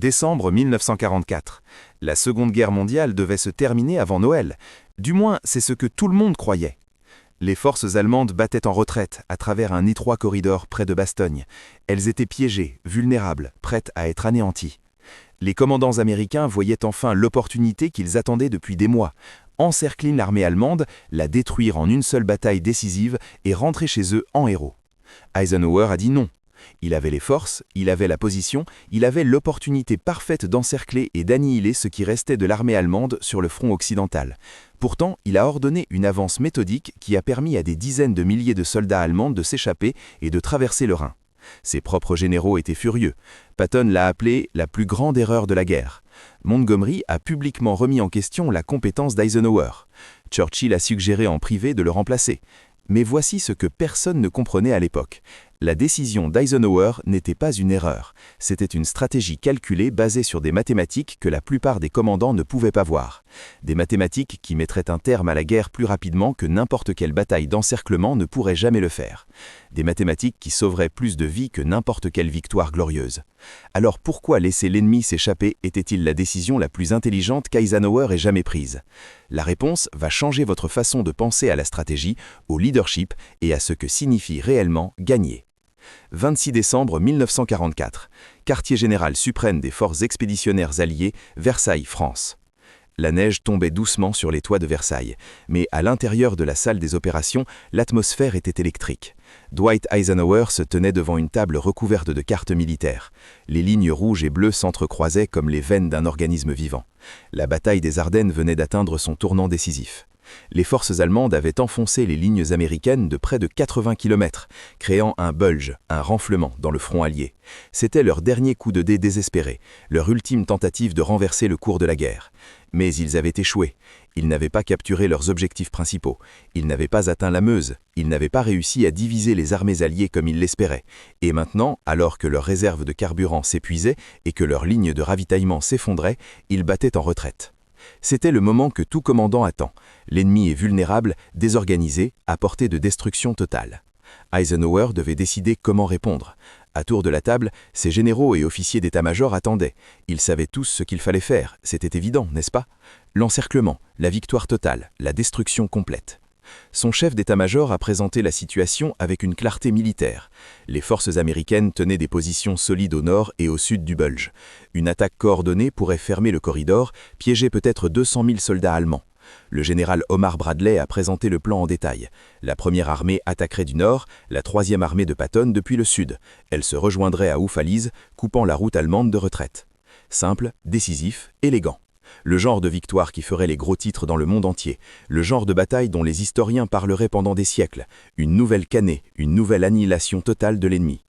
Décembre 1944. La Seconde Guerre mondiale devait se terminer avant Noël. Du moins, c'est ce que tout le monde croyait. Les forces allemandes battaient en retraite à travers un étroit corridor près de Bastogne. Elles étaient piégées, vulnérables, prêtes à être anéanties. Les commandants américains voyaient enfin l'opportunité qu'ils attendaient depuis des mois. Encercler l'armée allemande, la détruire en une seule bataille décisive et rentrer chez eux en héros. Eisenhower a dit non. Il avait les forces, il avait la position, il avait l'opportunité parfaite d'encercler et d'annihiler ce qui restait de l'armée allemande sur le front occidental. Pourtant, il a ordonné une avance méthodique qui a permis à des dizaines de milliers de soldats allemands de s'échapper et de traverser le Rhin. Ses propres généraux étaient furieux. Patton l'a appelé la plus grande erreur de la guerre. Montgomery a publiquement remis en question la compétence d'Eisenhower. Churchill a suggéré en privé de le remplacer. Mais voici ce que personne ne comprenait à l'époque. La décision d'Eisenhower n'était pas une erreur. C'était une stratégie calculée basée sur des mathématiques que la plupart des commandants ne pouvaient pas voir. Des mathématiques qui mettraient un terme à la guerre plus rapidement que n'importe quelle bataille d'encerclement ne pourrait jamais le faire. Des mathématiques qui sauveraient plus de vies que n'importe quelle victoire glorieuse. Alors pourquoi laisser l'ennemi s'échapper était-il la décision la plus intelligente qu'Eisenhower ait jamais prise? La réponse va changer votre façon de penser à la stratégie, au leadership et à ce que signifie réellement gagner. 26 décembre 1944, quartier général suprême des forces expéditionnaires alliées, Versailles, France. La neige tombait doucement sur les toits de Versailles, mais à l'intérieur de la salle des opérations, l'atmosphère était électrique. Dwight Eisenhower se tenait devant une table recouverte de cartes militaires. Les lignes rouges et bleues s'entrecroisaient comme les veines d'un organisme vivant. La bataille des Ardennes venait d'atteindre son tournant décisif. Les forces allemandes avaient enfoncé les lignes américaines de près de 80 km, créant un bulge, un renflement dans le front allié. C'était leur dernier coup de dé désespéré, leur ultime tentative de renverser le cours de la guerre. Mais ils avaient échoué. Ils n'avaient pas capturé leurs objectifs principaux. Ils n'avaient pas atteint la Meuse. Ils n'avaient pas réussi à diviser les armées alliées comme ils l'espéraient. Et maintenant, alors que leurs réserves de carburant s'épuisaient et que leurs lignes de ravitaillement s'effondraient, ils battaient en retraite. C'était le moment que tout commandant attend. L'ennemi est vulnérable, désorganisé, à portée de destruction totale. Eisenhower devait décider comment répondre. À tour de la table, ses généraux et officiers d'état-major attendaient. Ils savaient tous ce qu'il fallait faire, c'était évident, n'est-ce pas? L'encerclement, la victoire totale, la destruction complète. Son chef d'état-major a présenté la situation avec une clarté militaire. Les forces américaines tenaient des positions solides au nord et au sud du Bulge. Une attaque coordonnée pourrait fermer le corridor, piéger peut-être 200 000 soldats allemands. Le général Omar Bradley a présenté le plan en détail. La première armée attaquerait du nord, la troisième armée de Patton depuis le sud. Elle se rejoindrait à Oufalise, coupant la route allemande de retraite. Simple, décisif, élégant. Le genre de victoire qui ferait les gros titres dans le monde entier, le genre de bataille dont les historiens parleraient pendant des siècles, une nouvelle Cannae, une nouvelle annihilation totale de l'ennemi.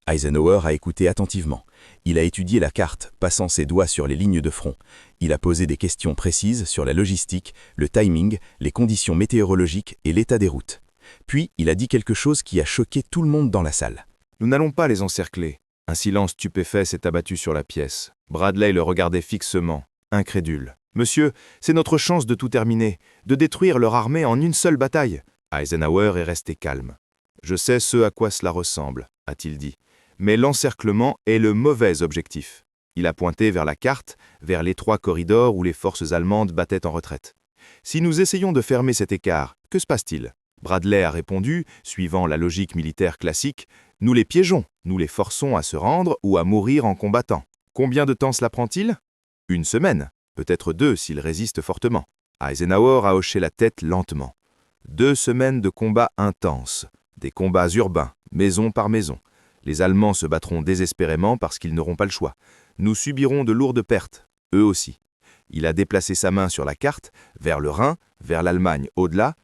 Eisenhower a écouté attentivement. Il a étudié la carte, passant ses doigts sur les lignes de front. Il a posé des questions précises sur la logistique, le timing, les conditions météorologiques et l'état des routes. Puis, il a dit quelque chose qui a choqué tout le monde dans la salle. « Nous n'allons pas les encercler. » Un silence stupéfait s'est abattu sur la pièce. Bradley le regardait fixement, incrédule. « Monsieur, c'est notre chance de tout terminer, de détruire leur armée en une seule bataille. » Eisenhower est resté calme. « Je sais ce à quoi cela ressemble, » a-t-il dit. « Mais l'encerclement est le mauvais objectif. » Il a pointé vers la carte, vers l'étroit corridor où les forces allemandes battaient en retraite. « Si nous essayons de fermer cet écart, que se passe-t-il » Bradley a répondu, suivant la logique militaire classique, « Nous les piégeons, nous les forçons à se rendre ou à mourir en combattant. Combien de temps cela prend-il ? Une semaine, peut-être 2 s'ils résistent fortement. » Eisenhower a hoché la tête lentement. 2 semaines de combats intenses, des combats urbains, maison par maison. Les Allemands se battront désespérément parce qu'ils n'auront pas le choix. Nous subirons de lourdes pertes, eux aussi. Il a déplacé sa main sur la carte, vers le Rhin, vers l'Allemagne au-delà,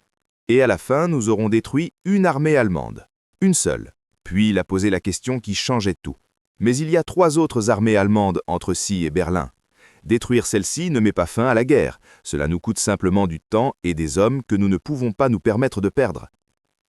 et à la fin, nous aurons détruit une armée allemande. Une seule. Puis il a posé la question qui changeait tout. Mais il y a 3 autres armées allemandes entre ci et Berlin. Détruire celle-ci ne met pas fin à la guerre. Cela nous coûte simplement du temps et des hommes que nous ne pouvons pas nous permettre de perdre.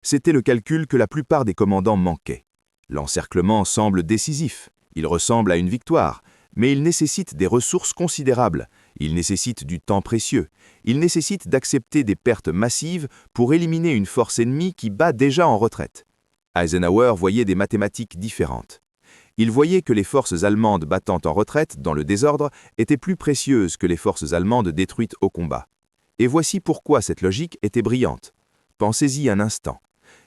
C'était le calcul que la plupart des commandants manquaient. L'encerclement semble décisif. Il ressemble à une victoire. Mais il nécessite des ressources considérables. Il nécessite du temps précieux. Il nécessite d'accepter des pertes massives pour éliminer une force ennemie qui bat déjà en retraite. Eisenhower voyait des mathématiques différentes. Il voyait que les forces allemandes battant en retraite dans le désordre étaient plus précieuses que les forces allemandes détruites au combat. Et voici pourquoi cette logique était brillante. Pensez-y un instant.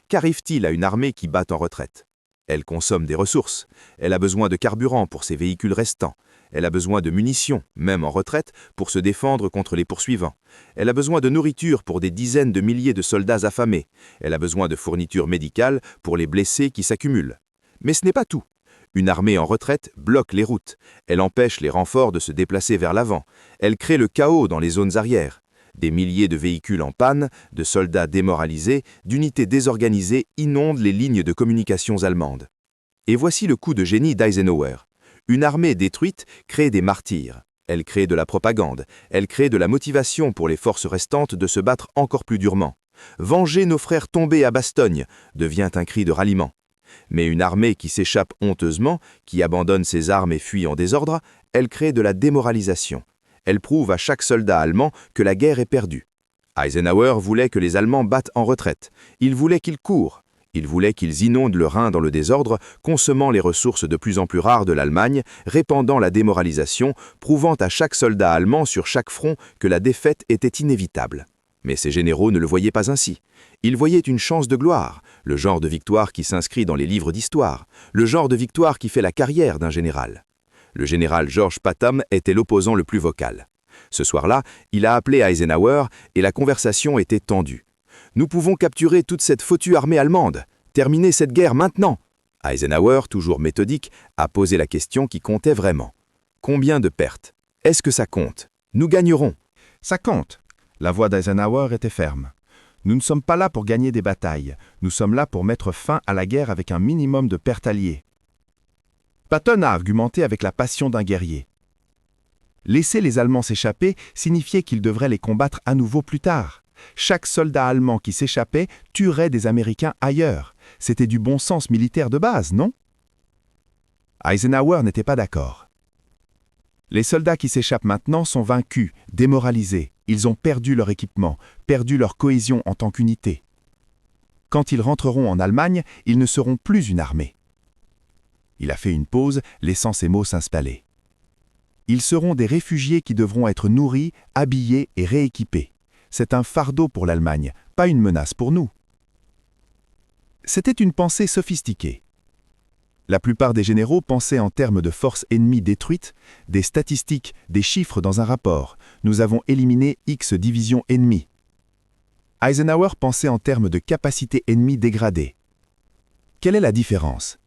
Qu'arrive-t-il à une armée qui bat en retraite? Elle consomme des ressources. Elle a besoin de carburant pour ses véhicules restants. Elle a besoin de munitions, même en retraite, pour se défendre contre les poursuivants. Elle a besoin de nourriture pour des dizaines de milliers de soldats affamés. Elle a besoin de fournitures médicales pour les blessés qui s'accumulent. Mais ce n'est pas tout. Une armée en retraite bloque les routes. Elle empêche les renforts de se déplacer vers l'avant. Elle crée le chaos dans les zones arrières. Des milliers de véhicules en panne, de soldats démoralisés, d'unités désorganisées inondent les lignes de communications allemandes. Et voici le coup de génie d'Eisenhower. Une armée détruite crée des martyrs. Elle crée de la propagande. Elle crée de la motivation pour les forces restantes de se battre encore plus durement. Venger nos frères tombés à Bastogne devient un cri de ralliement. Mais une armée qui s'échappe honteusement, qui abandonne ses armes et fuit en désordre, elle crée de la démoralisation. Elle prouve à chaque soldat allemand que la guerre est perdue. Eisenhower voulait que les Allemands battent en retraite. Il voulait qu'ils courent. Il voulait qu'ils inondent le Rhin dans le désordre, consommant les ressources de plus en plus rares de l'Allemagne, répandant la démoralisation, prouvant à chaque soldat allemand sur chaque front que la défaite était inévitable. Mais ces généraux ne le voyaient pas ainsi. Ils voyaient une chance de gloire, le genre de victoire qui s'inscrit dans les livres d'histoire, le genre de victoire qui fait la carrière d'un général. Le général George Patton était l'opposant le plus vocal. Ce soir-là, il a appelé Eisenhower et la conversation était tendue. « Nous pouvons capturer toute cette foutue armée allemande. Terminer cette guerre maintenant !» Eisenhower, toujours méthodique, a posé la question qui comptait vraiment. « Combien de pertes? Est-ce que ça compte? Nous gagnerons. » Ça compte. La voix d'Eisenhower était ferme. Nous ne sommes pas là pour gagner des batailles. Nous sommes là pour mettre fin à la guerre avec un minimum de pertes alliées. Patton a argumenté avec la passion d'un guerrier. Laisser les Allemands s'échapper signifiait qu'ils devraient les combattre à nouveau plus tard. Chaque soldat allemand qui s'échappait tuerait des Américains ailleurs. C'était du bon sens militaire de base, non? Eisenhower n'était pas d'accord. Les soldats qui s'échappent maintenant sont vaincus, démoralisés. Ils ont perdu leur équipement, perdu leur cohésion en tant qu'unité. Quand ils rentreront en Allemagne, ils ne seront plus une armée. Il a fait une pause, laissant ses mots s'installer. Ils seront des réfugiés qui devront être nourris, habillés et rééquipés. C'est un fardeau pour l'Allemagne, pas une menace pour nous. C'était une pensée sophistiquée. La plupart des généraux pensaient en termes de forces ennemies détruites, des statistiques, des chiffres dans un rapport. Nous avons éliminé X divisions ennemies. Eisenhower pensait en termes de capacités ennemies dégradées. Quelle est la différence?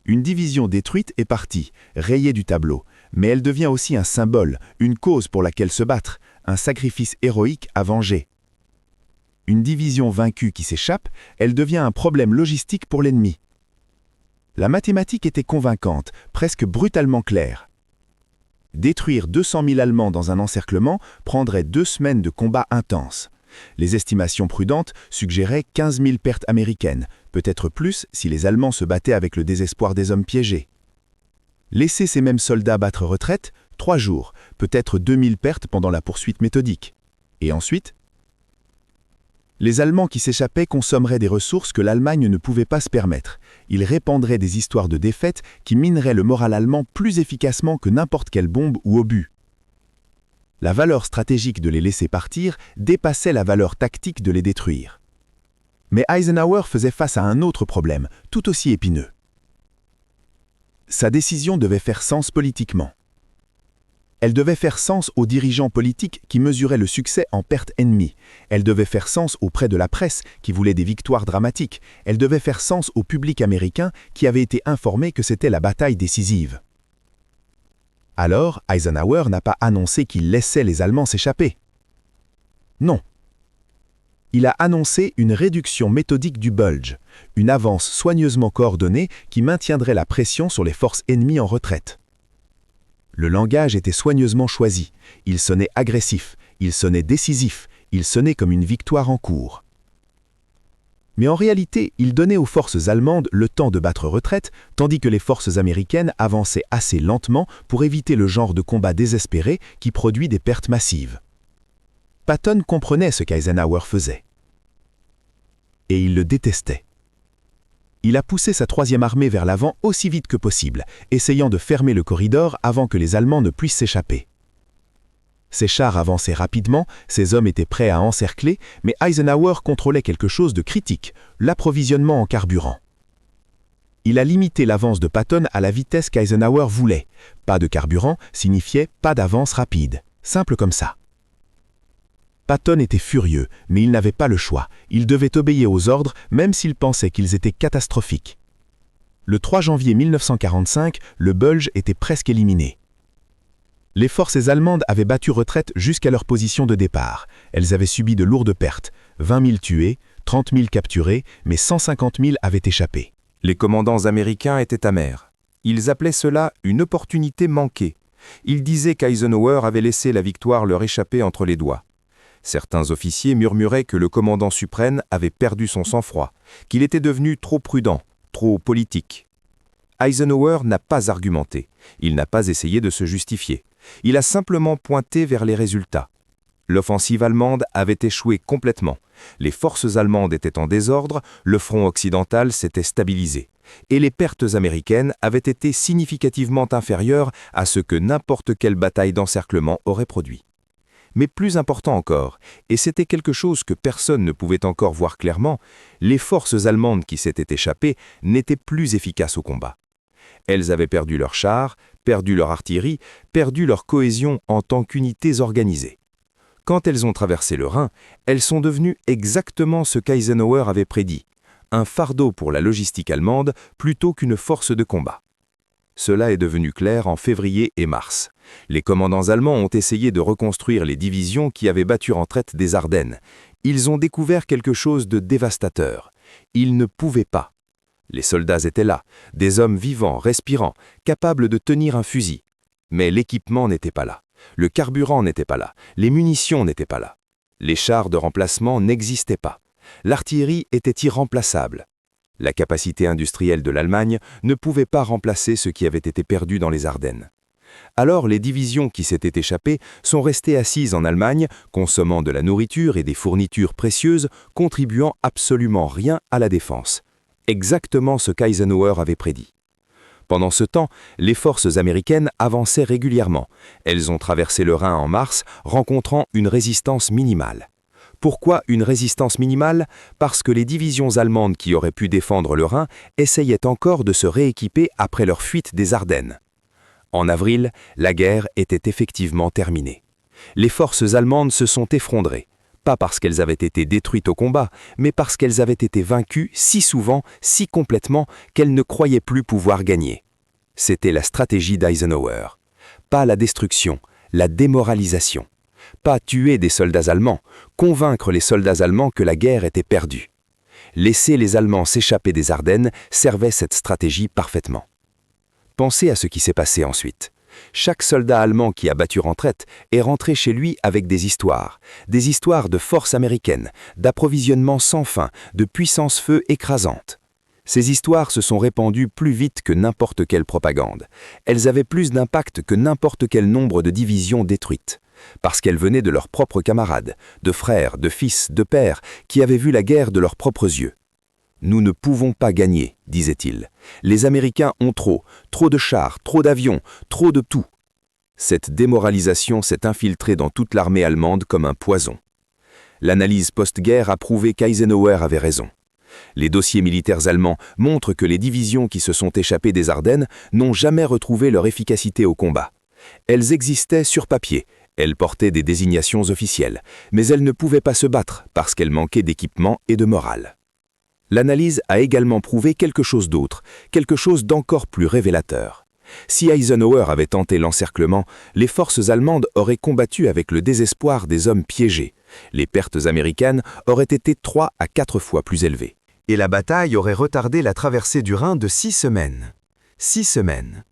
Une division détruite est partie, rayée du tableau, mais elle devient aussi un symbole, une cause pour laquelle se battre, un sacrifice héroïque à venger. Une division vaincue qui s'échappe, elle devient un problème logistique pour l'ennemi. La mathématique était convaincante, presque brutalement claire. Détruire 200 000 Allemands dans un encerclement prendrait 2 semaines de combats intenses. Les estimations prudentes suggéraient 15 000 pertes américaines, peut-être plus si les Allemands se battaient avec le désespoir des hommes piégés. Laisser ces mêmes soldats battre retraite, 3 jours, peut-être 2000 pertes pendant la poursuite méthodique. Et ensuite? Les Allemands qui s'échappaient consommeraient des ressources que l'Allemagne ne pouvait pas se permettre. Ils répandraient des histoires de défaite qui mineraient le moral allemand plus efficacement que n'importe quelle bombe ou obus. La valeur stratégique de les laisser partir dépassait la valeur tactique de les détruire. Mais Eisenhower faisait face à un autre problème, tout aussi épineux. Sa décision devait faire sens politiquement. Elle devait faire sens aux dirigeants politiques qui mesuraient le succès en pertes ennemies. Elle devait faire sens auprès de la presse qui voulait des victoires dramatiques. Elle devait faire sens au public américain qui avait été informé que c'était la bataille décisive. Alors, Eisenhower n'a pas annoncé qu'il laissait les Allemands s'échapper. Non. Il a annoncé une réduction méthodique du Bulge, une avance soigneusement coordonnée qui maintiendrait la pression sur les forces ennemies en retraite. Le langage était soigneusement choisi, il sonnait agressif, il sonnait décisif, il sonnait comme une victoire en cours. Mais en réalité, il donnait aux forces allemandes le temps de battre retraite, tandis que les forces américaines avançaient assez lentement pour éviter le genre de combat désespéré qui produit des pertes massives. Patton comprenait ce qu'Eisenhower faisait. Et il le détestait. Il a poussé sa troisième armée vers l'avant aussi vite que possible, essayant de fermer le corridor avant que les Allemands ne puissent s'échapper. Ses chars avançaient rapidement, ses hommes étaient prêts à encercler, mais Eisenhower contrôlait quelque chose de critique, l'approvisionnement en carburant. Il a limité l'avance de Patton à la vitesse qu'Eisenhower voulait. Pas de carburant signifiait pas d'avance rapide. Simple comme ça. Patton était furieux, mais il n'avait pas le choix. Il devait obéir aux ordres, même s'il pensait qu'ils étaient catastrophiques. Le 3 janvier 1945, le Bulge était presque éliminé. Les forces allemandes avaient battu retraite jusqu'à leur position de départ. Elles avaient subi de lourdes pertes, 20 000 tués, 30 000 capturés, mais 150 000 avaient échappé. Les commandants américains étaient amers. Ils appelaient cela une opportunité manquée. Ils disaient qu'Eisenhower avait laissé la victoire leur échapper entre les doigts. Certains officiers murmuraient que le commandant suprême avait perdu son sang-froid, qu'il était devenu trop prudent, trop politique. Eisenhower n'a pas argumenté, il n'a pas essayé de se justifier. Il a simplement pointé vers les résultats. L'offensive allemande avait échoué complètement. Les forces allemandes étaient en désordre, le front occidental s'était stabilisé. Et les pertes américaines avaient été significativement inférieures à ce que n'importe quelle bataille d'encerclement aurait produit. Mais plus important encore, et c'était quelque chose que personne ne pouvait encore voir clairement, les forces allemandes qui s'étaient échappées n'étaient plus efficaces au combat. Elles avaient perdu leurs chars, perdu leur artillerie, perdu leur cohésion en tant qu'unités organisées. Quand elles ont traversé le Rhin, elles sont devenues exactement ce qu'Eisenhower avait prédit, un fardeau pour la logistique allemande plutôt qu'une force de combat. Cela est devenu clair en février et mars. Les commandants allemands ont essayé de reconstruire les divisions qui avaient battu en traite des Ardennes. Ils ont découvert quelque chose de dévastateur. Ils ne pouvaient pas. Les soldats étaient là, des hommes vivants, respirants, capables de tenir un fusil. Mais l'équipement n'était pas là. Le carburant n'était pas là. Les munitions n'étaient pas là. Les chars de remplacement n'existaient pas. L'artillerie était irremplaçable. La capacité industrielle de l'Allemagne ne pouvait pas remplacer ce qui avait été perdu dans les Ardennes. Alors les divisions qui s'étaient échappées sont restées assises en Allemagne, consommant de la nourriture et des fournitures précieuses, contribuant absolument rien à la défense. Exactement ce qu'Eisenhower avait prédit. Pendant ce temps, les forces américaines avançaient régulièrement. Elles ont traversé le Rhin en mars, rencontrant une résistance minimale. Pourquoi une résistance minimale? Parce que les divisions allemandes qui auraient pu défendre le Rhin essayaient encore de se rééquiper après leur fuite des Ardennes. En avril, la guerre était effectivement terminée. Les forces allemandes se sont effondrées. Pas parce qu'elles avaient été détruites au combat, mais parce qu'elles avaient été vaincues si souvent, si complètement, qu'elles ne croyaient plus pouvoir gagner. C'était la stratégie d'Eisenhower. Pas la destruction, la démoralisation. Pas tuer des soldats allemands, convaincre les soldats allemands que la guerre était perdue. Laisser les Allemands s'échapper des Ardennes servait cette stratégie parfaitement. Pensez à ce qui s'est passé ensuite. Chaque soldat allemand qui a battu retraite est rentré chez lui avec des histoires de force américaine, d'approvisionnement sans fin, de puissance feu écrasante. Ces histoires se sont répandues plus vite que n'importe quelle propagande. Elles avaient plus d'impact que n'importe quel nombre de divisions détruites. Parce qu'elles venaient de leurs propres camarades, de frères, de fils, de pères, qui avaient vu la guerre de leurs propres yeux. « Nous ne pouvons pas gagner », disait-il. « Les Américains ont trop de chars, trop d'avions, trop de tout. » Cette démoralisation s'est infiltrée dans toute l'armée allemande comme un poison. L'analyse post-guerre a prouvé qu'Eisenhower avait raison. Les dossiers militaires allemands montrent que les divisions qui se sont échappées des Ardennes n'ont jamais retrouvé leur efficacité au combat. Elles existaient sur papier, elles portaient des désignations officielles, mais elles ne pouvaient pas se battre parce qu'elles manquaient d'équipement et de morale. L'analyse a également prouvé quelque chose d'autre, quelque chose d'encore plus révélateur. Si Eisenhower avait tenté l'encerclement, les forces allemandes auraient combattu avec le désespoir des hommes piégés. Les pertes américaines auraient été 3 à 4 fois plus élevées. Et la bataille aurait retardé la traversée du Rhin de 6 semaines. 6 semaines.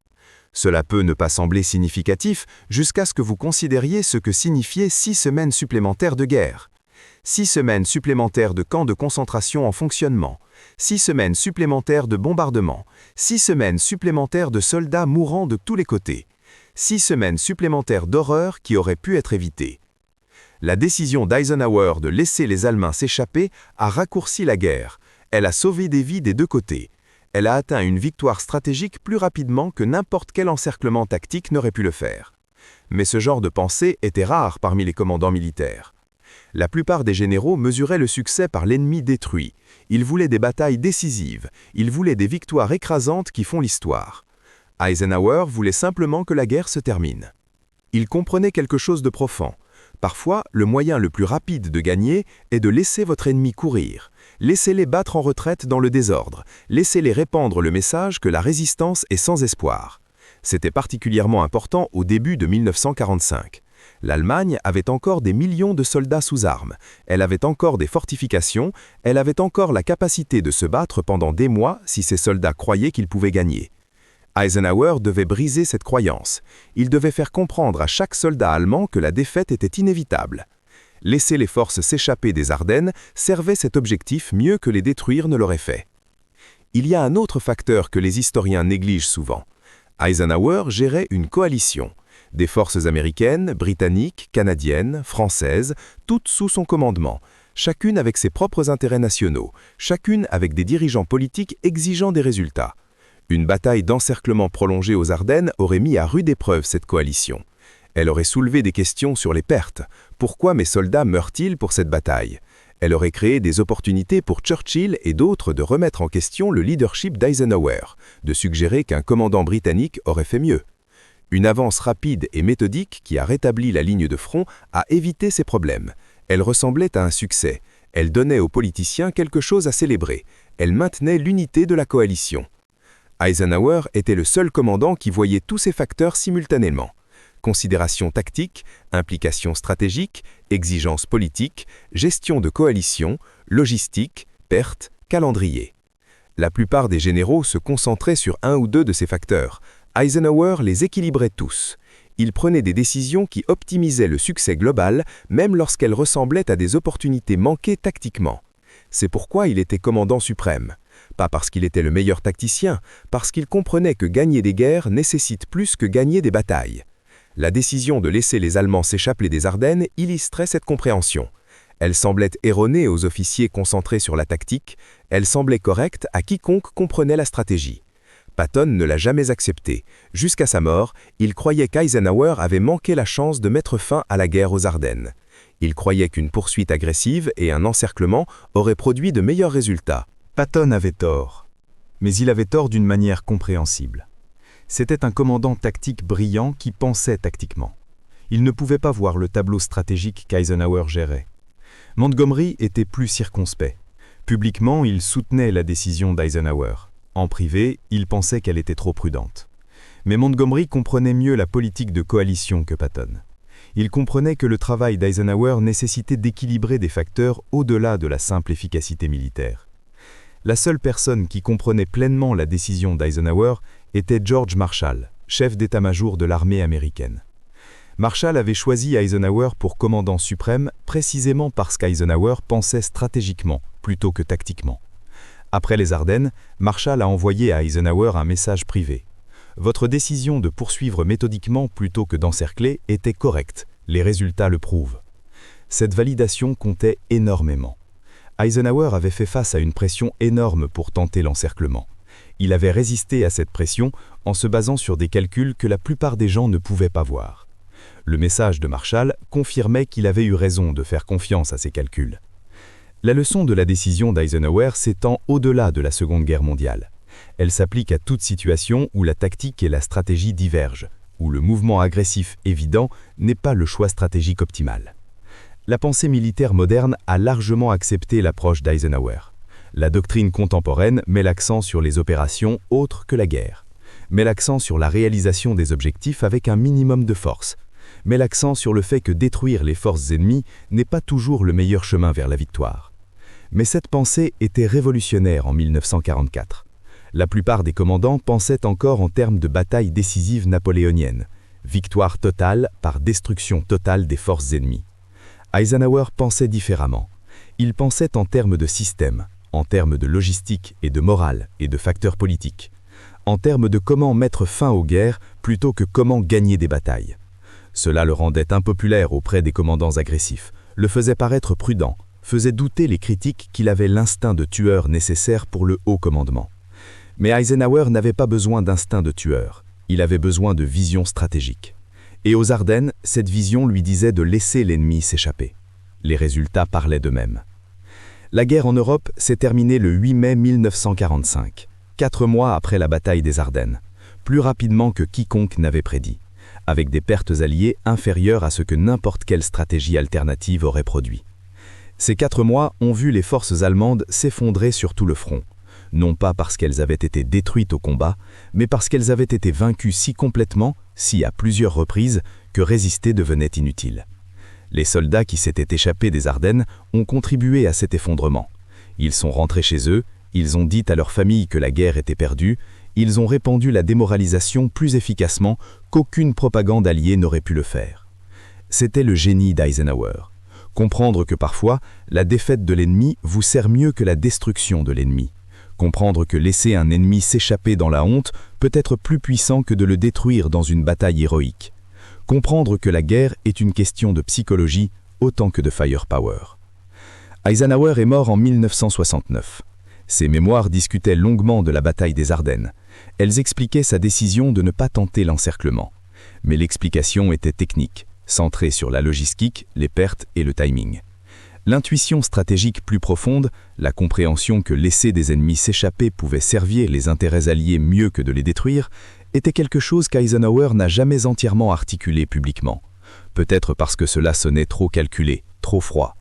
Cela peut ne pas sembler significatif jusqu'à ce que vous considériez ce que signifiaient 6 semaines supplémentaires de guerre. 6 semaines supplémentaires de camps de concentration en fonctionnement, 6 semaines supplémentaires de bombardements, 6 semaines supplémentaires de soldats mourant de tous les côtés, 6 semaines supplémentaires d'horreurs qui auraient pu être évitées. La décision d'Eisenhower de laisser les Allemands s'échapper a raccourci la guerre. Elle a sauvé des vies des deux côtés. elle a atteint une victoire stratégique plus rapidement que n'importe quel encerclement tactique n'aurait pu le faire. Mais ce genre de pensée était rare parmi les commandants militaires. La plupart des généraux mesuraient le succès par l'ennemi détruit. Ils voulaient des batailles décisives, ils voulaient des victoires écrasantes qui font l'histoire. Eisenhower voulait simplement que la guerre se termine. Il comprenait quelque chose de profond. Parfois, le moyen le plus rapide de gagner est de laisser votre ennemi courir. Laissez-les battre en retraite dans le désordre. Laissez-les répandre le message que la résistance est sans espoir. C'était particulièrement important au début de 1945. L'Allemagne avait encore des millions de soldats sous armes. Elle avait encore des fortifications. Elle avait encore la capacité de se battre pendant des mois si ses soldats croyaient qu'ils pouvaient gagner. Eisenhower devait briser cette croyance. Il devait faire comprendre à chaque soldat allemand que la défaite était inévitable. Laisser les forces s'échapper des Ardennes servait cet objectif mieux que les détruire ne l'aurait fait. Il y a un autre facteur que les historiens négligent souvent. Eisenhower gérait une coalition. Des forces américaines, britanniques, canadiennes, françaises, toutes sous son commandement, chacune avec ses propres intérêts nationaux, chacune avec des dirigeants politiques exigeant des résultats. Une bataille d'encerclement prolongée aux Ardennes aurait mis à rude épreuve cette coalition. Elle aurait soulevé des questions sur les pertes. Pourquoi mes soldats meurent-ils pour cette bataille? Elle aurait créé des opportunités pour Churchill et d'autres de remettre en question le leadership d'Eisenhower, de suggérer qu'un commandant britannique aurait fait mieux. Une avance rapide et méthodique qui a rétabli la ligne de front a évité ces problèmes. Elle ressemblait à un succès. Elle donnait aux politiciens quelque chose à célébrer. Elle maintenait l'unité de la coalition. Eisenhower était le seul commandant qui voyait tous ces facteurs simultanément. Considération tactique, implication stratégique, exigence politique, gestion de coalition, logistique, pertes, calendrier. La plupart des généraux se concentraient sur un ou deux de ces facteurs. Eisenhower les équilibrait tous. Il prenait des décisions qui optimisaient le succès global, même lorsqu'elles ressemblaient à des opportunités manquées tactiquement. C'est pourquoi il était commandant suprême. Pas parce qu'il était le meilleur tacticien, parce qu'il comprenait que gagner des guerres nécessite plus que gagner des batailles. La décision de laisser les Allemands s'échapper des Ardennes illustrait cette compréhension. Elle semblait erronée aux officiers concentrés sur la tactique, elle semblait correcte à quiconque comprenait la stratégie. Patton ne l'a jamais acceptée. Jusqu'à sa mort, il croyait qu'Eisenhower avait manqué la chance de mettre fin à la guerre aux Ardennes. Il croyait qu'une poursuite agressive et un encerclement auraient produit de meilleurs résultats. Patton avait tort, mais il avait tort d'une manière compréhensible. C'était un commandant tactique brillant qui pensait tactiquement. Il ne pouvait pas voir le tableau stratégique qu'Eisenhower gérait. Montgomery était plus circonspect. Publiquement, il soutenait la décision d'Eisenhower. En privé, il pensait qu'elle était trop prudente. Mais Montgomery comprenait mieux la politique de coalition que Patton. Il comprenait que le travail d'Eisenhower nécessitait d'équilibrer des facteurs au-delà de la simple efficacité militaire. La seule personne qui comprenait pleinement la décision d'Eisenhower était George Marshall, chef d'état-major de l'armée américaine. Marshall avait choisi Eisenhower pour commandant suprême précisément parce qu'Eisenhower pensait stratégiquement plutôt que tactiquement. Après les Ardennes, Marshall a envoyé à Eisenhower un message privé. « Votre décision de poursuivre méthodiquement plutôt que d'encercler était correcte, les résultats le prouvent. » Cette validation comptait énormément. Eisenhower avait fait face à une pression énorme pour tenter l'encerclement. Il avait résisté à cette pression en se basant sur des calculs que la plupart des gens ne pouvaient pas voir. Le message de Marshall confirmait qu'il avait eu raison de faire confiance à ces calculs. La leçon de la décision d'Eisenhower s'étend au-delà de la Seconde Guerre mondiale. Elle s'applique à toute situation où la tactique et la stratégie divergent, où le mouvement agressif évident n'est pas le choix stratégique optimal. La pensée militaire moderne a largement accepté l'approche d'Eisenhower. La doctrine contemporaine met l'accent sur les opérations autres que la guerre, met l'accent sur la réalisation des objectifs avec un minimum de force, met l'accent sur le fait que détruire les forces ennemies n'est pas toujours le meilleur chemin vers la victoire. Mais cette pensée était révolutionnaire en 1944. La plupart des commandants pensaient encore en termes de bataille décisive napoléonienne, victoire totale par destruction totale des forces ennemies. Eisenhower pensait différemment. Il pensait en termes de système, en termes de logistique et de morale et de facteurs politiques, en termes de comment mettre fin aux guerres plutôt que comment gagner des batailles. Cela le rendait impopulaire auprès des commandants agressifs, le faisait paraître prudent, faisait douter les critiques qu'il avait l'instinct de tueur nécessaire pour le haut commandement. Mais Eisenhower n'avait pas besoin d'instinct de tueur, il avait besoin de vision stratégique. Et aux Ardennes, cette vision lui disait de laisser l'ennemi s'échapper. Les résultats parlaient d'eux-mêmes. La guerre en Europe s'est terminée le 8 mai 1945, 4 mois après la bataille des Ardennes, plus rapidement que quiconque n'avait prédit, avec des pertes alliées inférieures à ce que n'importe quelle stratégie alternative aurait produit. Ces 4 mois ont vu les forces allemandes s'effondrer sur tout le front, non pas parce qu'elles avaient été détruites au combat, mais parce qu'elles avaient été vaincues si complètement, si à plusieurs reprises, que résister devenait inutile. Les soldats qui s'étaient échappés des Ardennes ont contribué à cet effondrement. Ils sont rentrés chez eux, ils ont dit à leurs familles que la guerre était perdue, ils ont répandu la démoralisation plus efficacement qu'aucune propagande alliée n'aurait pu le faire. C'était le génie d'Eisenhower. Comprendre que parfois, la défaite de l'ennemi vous sert mieux que la destruction de l'ennemi. Comprendre que laisser un ennemi s'échapper dans la honte peut être plus puissant que de le détruire dans une bataille héroïque. Comprendre que la guerre est une question de psychologie autant que de firepower. Eisenhower est mort en 1969. Ses mémoires discutaient longuement de la bataille des Ardennes. Elles expliquaient sa décision de ne pas tenter l'encerclement. Mais l'explication était technique, centrée sur la logistique, les pertes et le timing. L'intuition stratégique plus profonde, la compréhension que laisser des ennemis s'échapper pouvait servir les intérêts alliés mieux que de les détruire, était quelque chose qu'Eisenhower n'a jamais entièrement articulé publiquement. Peut-être parce que cela sonnait trop calculé, trop froid.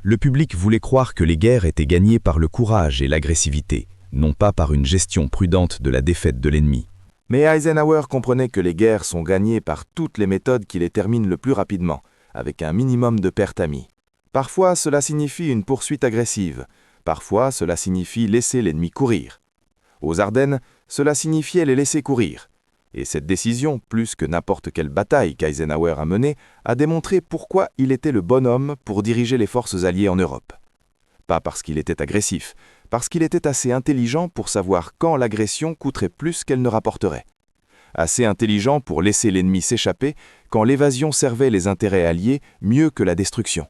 Le public voulait croire que les guerres étaient gagnées par le courage et l'agressivité, non pas par une gestion prudente de la défaite de l'ennemi. Mais Eisenhower comprenait que les guerres sont gagnées par toutes les méthodes qui les terminent le plus rapidement, avec un minimum de pertes amies. Parfois, cela signifie une poursuite agressive. Parfois, cela signifie laisser l'ennemi courir. Aux Ardennes, cela signifiait les laisser courir. Et cette décision, plus que n'importe quelle bataille qu'Eisenhower a menée, a démontré pourquoi il était le bon homme pour diriger les forces alliées en Europe. Pas parce qu'il était agressif, parce qu'il était assez intelligent pour savoir quand l'agression coûterait plus qu'elle ne rapporterait. Assez intelligent pour laisser l'ennemi s'échapper quand l'évasion servait les intérêts alliés mieux que la destruction.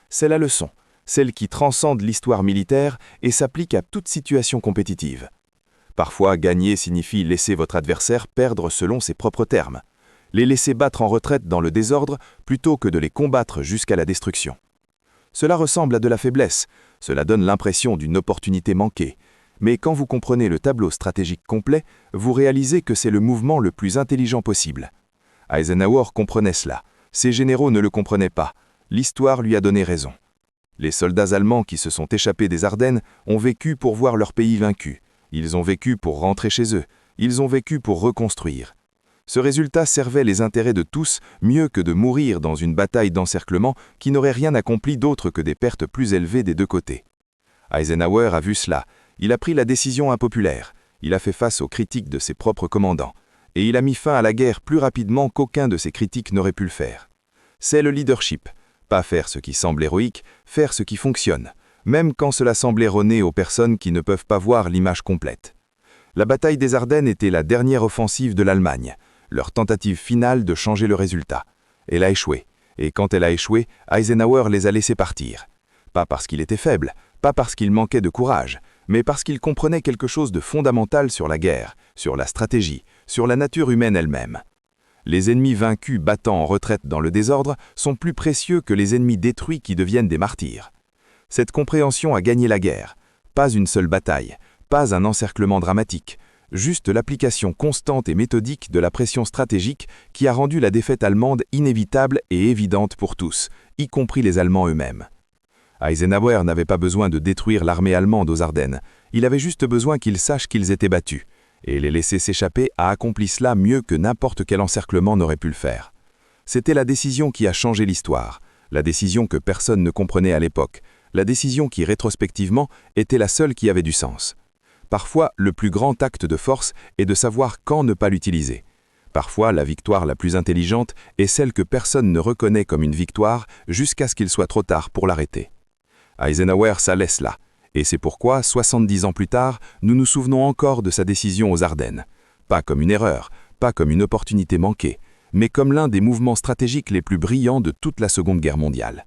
C'est la leçon, celle qui transcende l'histoire militaire et s'applique à toute situation compétitive. Parfois, gagner signifie laisser votre adversaire perdre selon ses propres termes, les laisser battre en retraite dans le désordre plutôt que de les combattre jusqu'à la destruction. Cela ressemble à de la faiblesse, cela donne l'impression d'une opportunité manquée, mais quand vous comprenez le tableau stratégique complet, vous réalisez que c'est le mouvement le plus intelligent possible. Eisenhower comprenait cela, ses généraux ne le comprenaient pas, l'histoire lui a donné raison. Les soldats allemands qui se sont échappés des Ardennes ont vécu pour voir leur pays vaincu. Ils ont vécu pour rentrer chez eux, ils ont vécu pour reconstruire. Ce résultat servait les intérêts de tous mieux que de mourir dans une bataille d'encerclement qui n'aurait rien accompli d'autre que des pertes plus élevées des deux côtés. Eisenhower a vu cela, il a pris la décision impopulaire, il a fait face aux critiques de ses propres commandants, et il a mis fin à la guerre plus rapidement qu'aucun de ses critiques n'aurait pu le faire. C'est le leadership, pas faire ce qui semble héroïque, faire ce qui fonctionne, même quand cela semble erroné aux personnes qui ne peuvent pas voir l'image complète. La bataille des Ardennes était la dernière offensive de l'Allemagne, leur tentative finale de changer le résultat. Elle a échoué, et quand elle a échoué, Eisenhower les a laissés partir. Pas parce qu'il était faible, pas parce qu'il manquait de courage, mais parce qu'il comprenait quelque chose de fondamental sur la guerre, sur la stratégie, sur la nature humaine elle-même. Les ennemis vaincus battant en retraite dans le désordre sont plus précieux que les ennemis détruits qui deviennent des martyrs. Cette compréhension a gagné la guerre, pas une seule bataille, pas un encerclement dramatique, juste l'application constante et méthodique de la pression stratégique qui a rendu la défaite allemande inévitable et évidente pour tous, y compris les Allemands eux-mêmes. Eisenhower n'avait pas besoin de détruire l'armée allemande aux Ardennes, il avait juste besoin qu'ils sachent qu'ils étaient battus, et les laisser s'échapper a accompli cela mieux que n'importe quel encerclement n'aurait pu le faire. C'était la décision qui a changé l'histoire, la décision que personne ne comprenait à l'époque, la décision qui, rétrospectivement, était la seule qui avait du sens. Parfois, le plus grand acte de force est de savoir quand ne pas l'utiliser. Parfois, la victoire la plus intelligente est celle que personne ne reconnaît comme une victoire jusqu'à ce qu'il soit trop tard pour l'arrêter. Eisenhower savait cela, et c'est pourquoi, 70 ans plus tard, nous nous souvenons encore de sa décision aux Ardennes. Pas comme une erreur, pas comme une opportunité manquée, mais comme l'un des mouvements stratégiques les plus brillants de toute la Seconde Guerre mondiale.